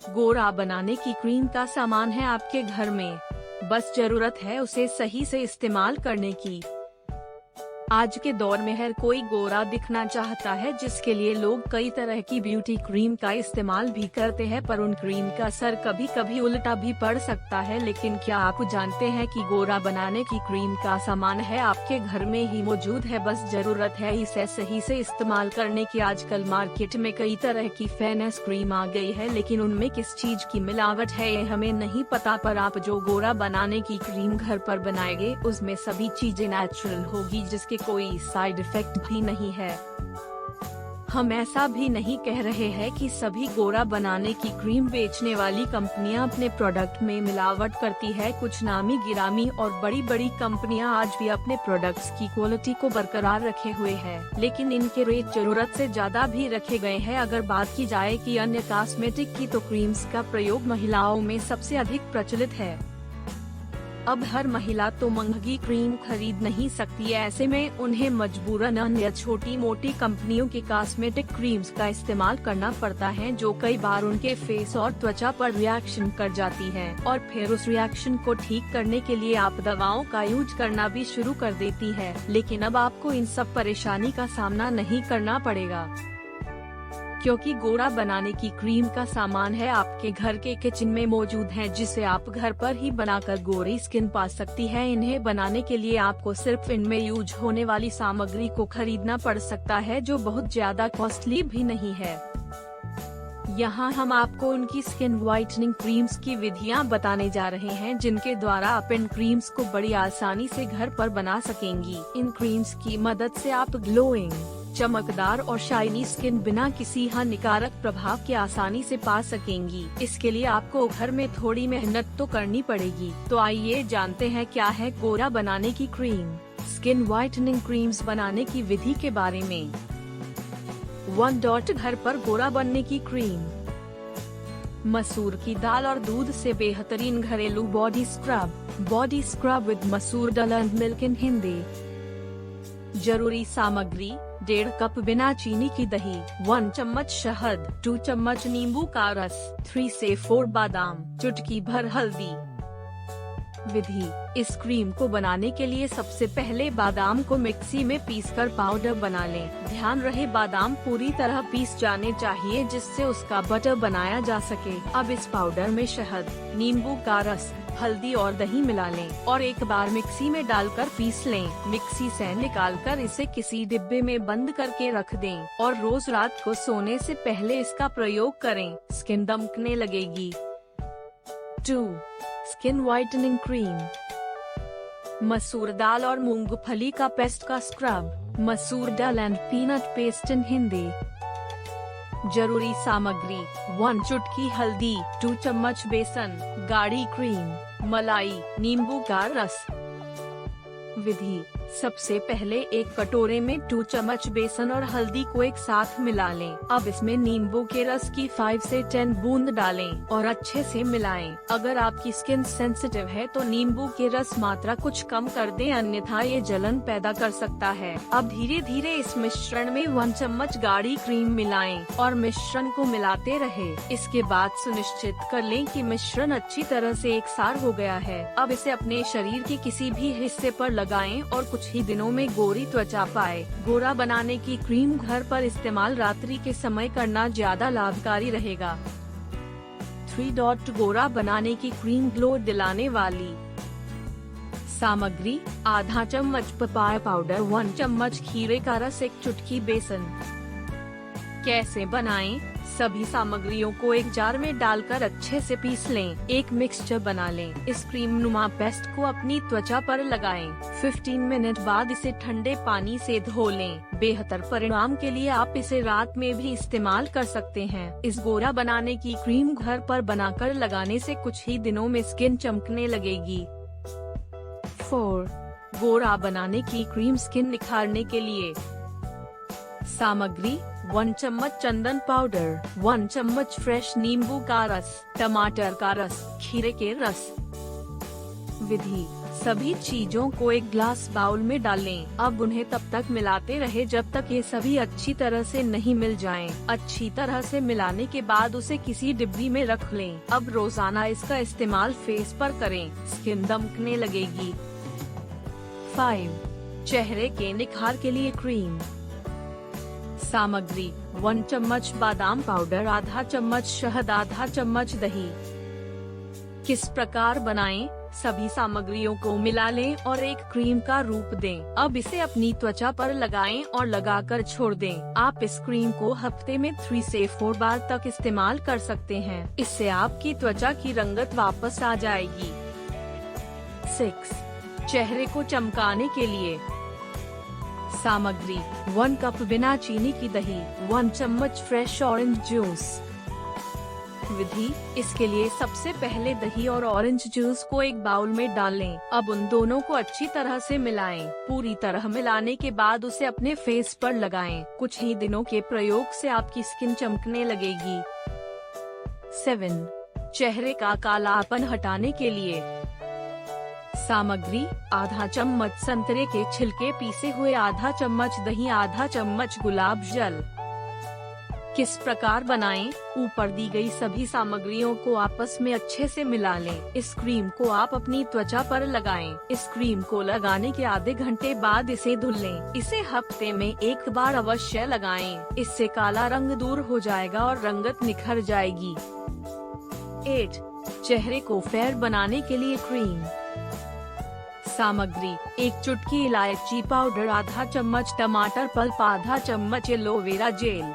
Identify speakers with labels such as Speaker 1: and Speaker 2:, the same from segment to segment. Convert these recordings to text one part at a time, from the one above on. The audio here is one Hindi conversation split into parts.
Speaker 1: गोरा बनाने की क्रीम का सामान है आपके घर में, बस जरूरत है उसे सही से इस्तेमाल करने की। आज के दौर में हर कोई गोरा दिखना चाहता है, जिसके लिए लोग कई तरह की ब्यूटी क्रीम का इस्तेमाल भी करते हैं, पर उन क्रीम का असर कभी कभी उल्टा भी पड़ सकता है। लेकिन क्या आप जानते हैं कि गोरा बनाने की क्रीम का सामान है आपके घर में ही मौजूद है, बस जरूरत है इसे सही से इस्तेमाल करने की। आजकल मार्केट में कई तरह की फेयरनेस क्रीम आ गई है, लेकिन उनमें किस चीज की मिलावट है ये हमें नहीं पता, पर आप जो गोरा बनाने की क्रीम घर पर बनाएंगे उसमें सभी चीजें नेचुरल होगी, जिसके कोई साइड इफेक्ट भी नहीं है। हम ऐसा भी नहीं कह रहे हैं कि सभी गोरा बनाने की क्रीम बेचने वाली कंपनियां अपने प्रोडक्ट में मिलावट करती है। कुछ नामी गिरामी और बड़ी बड़ी कंपनियां आज भी अपने प्रोडक्ट्स की क्वालिटी को बरकरार रखे हुए हैं, लेकिन इनके रेट जरूरत से ज्यादा भी रखे गए हैं। अगर बात की जाए कि अन्य कॉस्मेटिक की, तो क्रीम्स का प्रयोग महिलाओं में सबसे अधिक प्रचलित है। अब हर महिला तो महंगी क्रीम खरीद नहीं सकती है, ऐसे में उन्हें मजबूरन अन्य छोटी मोटी कंपनियों की कॉस्मेटिक क्रीम्स का इस्तेमाल करना पड़ता है, जो कई बार उनके फेस और त्वचा पर रिएक्शन कर जाती है और फिर उस रिएक्शन को ठीक करने के लिए आप दवाओं का यूज करना भी शुरू कर देती है। लेकिन अब आपको इन सब परेशानी का सामना नहीं करना पड़ेगा, क्योंकि गोरा बनाने की क्रीम का सामान है आपके घर के किचन में मौजूद है, जिसे आप घर पर ही बनाकर गोरी स्किन पा सकती है। इन्हें बनाने के लिए आपको सिर्फ इनमें यूज होने वाली सामग्री को खरीदना पड़ सकता है, जो बहुत ज्यादा कॉस्टली भी नहीं है। यहाँ हम आपको उनकी स्किन व्हाइटनिंग क्रीम्स की विधियाँ बताने जा रहे हैं, जिनके द्वारा आप इन क्रीम्स को बड़ी आसानी से घर पर बना सकेंगी। इन क्रीम्स की मदद से आप ग्लोइंग, चमकदार और शाइनी स्किन बिना किसी हानिकारक प्रभाव के आसानी से पा सकेंगी। इसके लिए आपको घर में थोड़ी मेहनत तो करनी पड़ेगी। तो आइए जानते हैं क्या है गोरा बनाने की क्रीम। स्किन व्हाइटनिंग क्रीम्स बनाने की विधि के बारे में। 1. घर पर गोरा बनने की क्रीम। मसूर की दाल और दूध से बेहतरीन घरेलू बॉडी स्क्रब विद मसूर दाल एंड मिल्क इन हिंदी। जरूरी सामग्री: 1.5 कप बिना चीनी की दही, 1 चम्मच शहद, 2 चम्मच नींबू का रस, 3 से 4 बादाम, चुटकी भर हल्दी। विधि: इस क्रीम को बनाने के लिए सबसे पहले बादाम को मिक्सी में पीसकर पाउडर बना लें। ध्यान रहे बादाम पूरी तरह पीस जाने चाहिए, जिससे उसका बटर बनाया जा सके। अब इस पाउडर में शहद, नींबू का रस, हल्दी और दही मिला लें और एक बार मिक्सी में डालकर पीस लें। मिक्सी से निकालकर इसे किसी डिब्बे में बंद करके रख दें और रोज रात को सोने से पहले इसका प्रयोग करें। स्किन दमकने लगेगी। 2. Skin whitening cream. मसूर दाल और मूंगफली का पेस्ट का स्क्रब। मसूर दाल and peanut paste in Hindi. जरूरी सामग्री: 1 चुटकी हल्दी, 2 चम्मच बेसन, गाढ़ी क्रीम, मलाई, नींबू का रस। विधि: सबसे पहले एक कटोरे में 2 चम्मच बेसन और हल्दी को एक साथ मिला लें। अब इसमें नींबू के रस की 5 से 10 बूंद डालें और अच्छे से मिलाएं। अगर आपकी स्किन सेंसिटिव है तो नींबू के रस मात्रा कुछ कम कर दें, अन्यथा ये जलन पैदा कर सकता है। अब धीरे धीरे इस मिश्रण में 1 चम्मच गाढ़ी क्रीम मिलाएं और मिश्रण को मिलाते रहे। इसके बाद सुनिश्चित कर लें कि मिश्रण अच्छी तरह से एकसार हो गया है। अब इसे अपने शरीर के किसी भी हिस्से पर लगाएं और कुछ ही दिनों में गोरी त्वचा पाए। गोरा बनाने की क्रीम घर पर इस्तेमाल रात्रि के समय करना ज्यादा लाभकारी रहेगा। 3. गोरा बनाने की क्रीम ग्लो दिलाने वाली। सामग्री: आधा चम्मच पपाया पाउडर, 1 चम्मच खीरे का रस, 1 चुटकी बेसन। कैसे बनाएं? सभी सामग्रियों को एक जार में डालकर अच्छे से पीस लें। एक मिक्सचर बना लें। इस क्रीम नुमा पेस्ट को अपनी त्वचा पर लगाएं। 15 मिनट बाद इसे ठंडे पानी से धो लें। बेहतर परिणाम के लिए आप इसे रात में भी इस्तेमाल कर सकते हैं। इस गोरा बनाने की क्रीम घर पर बनाकर लगाने से कुछ ही दिनों में स्किन चमकने लगेगी। 4. गोरा बनाने की क्रीम स्किन निखारने के लिए। सामग्री: 1 चम्मच चंदन पाउडर, 1 चम्मच फ्रेश नींबू का रस, टमाटर का रस, खीरे के रस। विधि: सभी चीजों को एक ग्लास बाउल में डालें। अब उन्हें तब तक मिलाते रहे जब तक ये सभी अच्छी तरह से नहीं मिल जाएं। अच्छी तरह से मिलाने के बाद उसे किसी डिब्बी में रख लें। अब रोजाना इसका इस्तेमाल फेस पर करें, स्किन दमकने लगेगी। 5. चेहरे के निखार के लिए क्रीम। सामग्री: 1 चम्मच बादाम पाउडर, आधा चम्मच शहद, आधा चम्मच दही। किस प्रकार बनाएं? सभी सामग्रियों को मिला लें और एक क्रीम का रूप दें। अब इसे अपनी त्वचा पर लगाएं और लगाकर छोड़ दें। आप इस क्रीम को हफ्ते में 3 से 4 बार तक इस्तेमाल कर सकते हैं। इससे आपकी त्वचा की रंगत वापस आ जाएगी। 6. चेहरे को चमकाने के लिए सामग्री: 1 कप बिना चीनी की दही, 1 चम्मच फ्रेश ऑरेंज जूस। विधि: इसके लिए सबसे पहले दही और ऑरेंज जूस को एक बाउल में डालें। अब उन दोनों को अच्छी तरह से मिलाएं। पूरी तरह मिलाने के बाद उसे अपने फेस पर लगाएं। कुछ ही दिनों के प्रयोग से आपकी स्किन चमकने लगेगी। 7. चेहरे का कालापन हटाने के लिए सामग्री: आधा चम्मच संतरे के छिलके पीसे हुए, आधा चम्मच दही, आधा चम्मच गुलाब जल। किस प्रकार बनाएं? ऊपर दी गई सभी सामग्रियों को आपस में अच्छे से मिला लें। इस क्रीम को आप अपनी त्वचा पर लगाएं। इस क्रीम को लगाने के आधे घंटे बाद इसे धुल लें। इसे हफ्ते में 1 बार अवश्य लगाएं। इससे काला रंग दूर हो जाएगा और रंगत निखर जाएगी। 8. चेहरे को फेयर बनाने के लिए क्रीम। सामग्री: 1 चुटकी इलायची पाउडर, आधा चम्मच टमाटर पल्प, आधा चम्मच एलोवेरा जेल।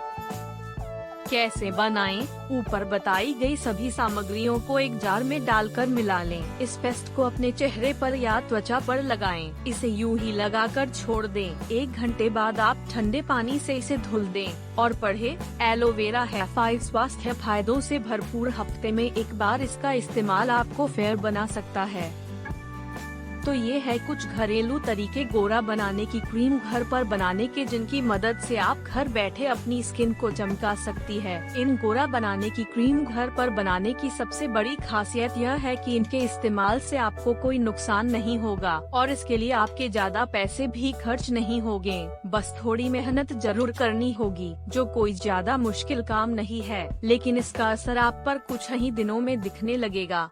Speaker 1: कैसे बनाएं? ऊपर बताई गई सभी सामग्रियों को एक जार में डालकर मिला लें। इस पेस्ट को अपने चेहरे पर या त्वचा पर लगाएं। इसे यूं ही लगाकर छोड़ दें। 1 घंटे बाद आप ठंडे पानी से इसे धुल दें और पढ़ें, एलोवेरा है 5 स्वास्थ्य फायदों से भरपूर। हफ्ते में 1 बार इसका इस्तेमाल आपको फेयर बना सकता है। तो ये है कुछ घरेलू तरीके गोरा बनाने की क्रीम घर पर बनाने के, जिनकी मदद से आप घर बैठे अपनी स्किन को चमका सकती है। इन गोरा बनाने की क्रीम घर पर बनाने की सबसे बड़ी खासियत यह है कि इनके इस्तेमाल से आपको कोई नुकसान नहीं होगा और इसके लिए आपके ज्यादा पैसे भी खर्च नहीं होंगे। बस थोड़ी मेहनत जरूर करनी होगी, जो कोई ज्यादा मुश्किल काम नहीं है, लेकिन इसका असर आप पर कुछ ही दिनों में दिखने लगेगा।